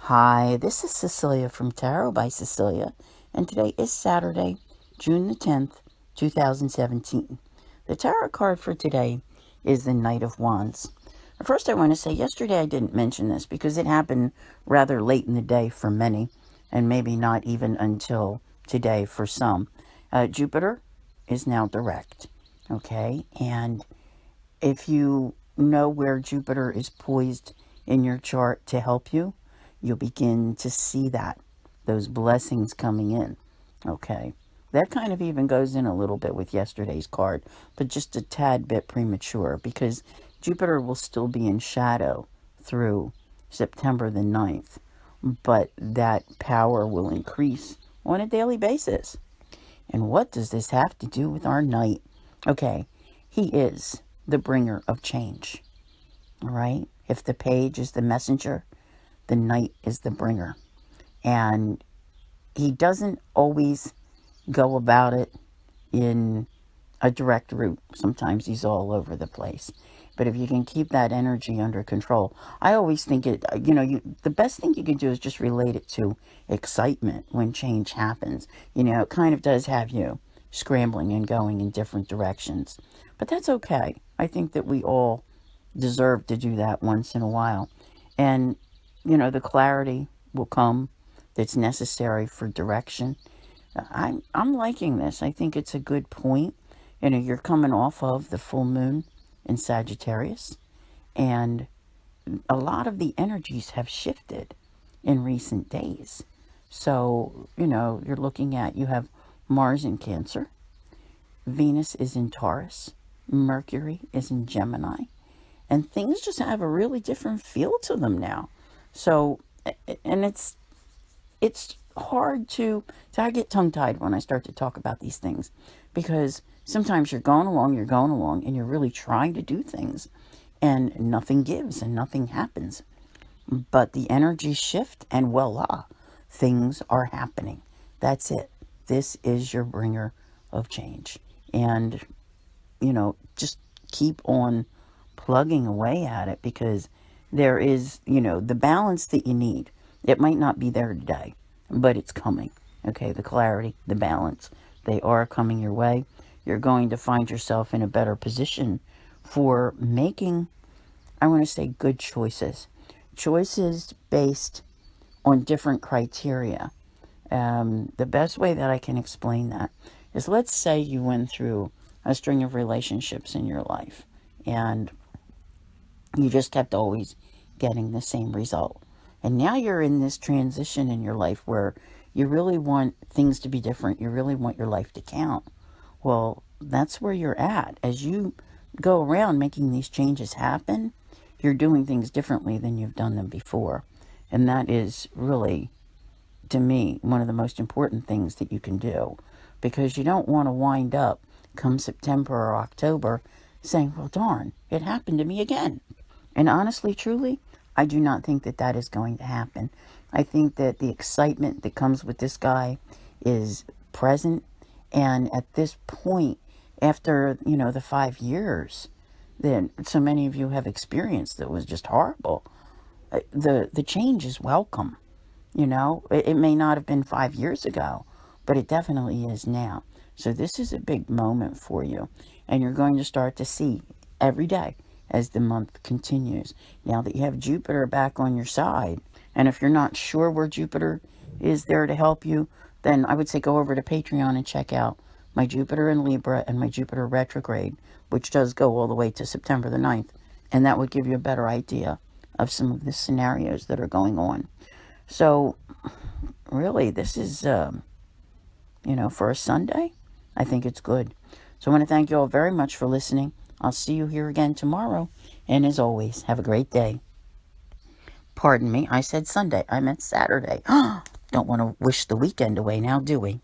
Hi, this is Cecilia from Tarot by Cecilia, and today is Saturday, June the 10th, 2017. The tarot card for today is the Knight of Wands. First, I want to say yesterday I didn't mention this because it happened rather late in the day for many, and maybe not even until today for some. Jupiter is now direct, okay? And if you know where Jupiter is poised in your chart to help you, you'll begin to see those blessings coming in, okay? That kind of even goes in a little bit with yesterday's card, but just a tad bit premature because Jupiter will still be in shadow through September the 9th, but that power will increase on a daily basis. And what does this have to do with our knight? Okay, he is the bringer of change, all right? If the page is the messenger, the knight is the bringer. And he doesn't always go about it in a direct route. Sometimes he's all over the place. But if you can keep that energy under control, I always think the best thing you can do is just relate it to excitement when change happens. It kind of does have you scrambling and going in different directions. But that's okay. I think that we all deserve to do that once in a while. And the clarity will come that's necessary for direction. I'm liking this. I think it's a good point. You're coming off of the full moon in Sagittarius, and a lot of the energies have shifted in recent days. So, you're looking at, you have Mars in Cancer, Venus is in Taurus, Mercury is in Gemini, and things just have a really different feel to them now. So, and it's hard to I get tongue-tied when I start to talk about these things, because sometimes you're going along, and you're really trying to do things, and nothing gives and nothing happens. But the energies shift, and voila, things are happening. That's it. This is your bringer of change. And, just keep on plugging away at it, because there is, the balance that you need. It might not be there today, but it's coming. Okay, the clarity, the balance, they are coming your way. You're going to find yourself in a better position for making, I want to say, good choices. Choices based on different criteria. The best way that I can explain that is, let's say you went through a string of relationships in your life, and you just kept always getting the same result. And now you're in this transition in your life where you really want things to be different. You really want your life to count. Well, that's where you're at. As you go around making these changes happen, you're doing things differently than you've done them before. And that is really, to me, one of the most important things that you can do, because you don't want to wind up come September or October saying, well, darn, it happened to me again. And honestly, truly, I do not think that that is going to happen. I think that the excitement that comes with this guy is present. And at this point, after, the 5 years that so many of you have experienced that was just horrible, the change is welcome. It may not have been 5 years ago, but it definitely is now. So this is a big moment for you. And you're going to start to see every day as the month continues. Now that you have Jupiter back on your side, and if you're not sure where Jupiter is there to help you, then I would say go over to Patreon and check out my Jupiter in Libra and my Jupiter retrograde, which does go all the way to September the 9th. And that would give you a better idea of some of the scenarios that are going on. So, really, this is, for a Sunday, I think it's good. So I want to thank you all very much for listening. I'll see you here again tomorrow. And as always, have a great day. Pardon me, I said Sunday. I meant Saturday. Don't want to wish the weekend away now, do we?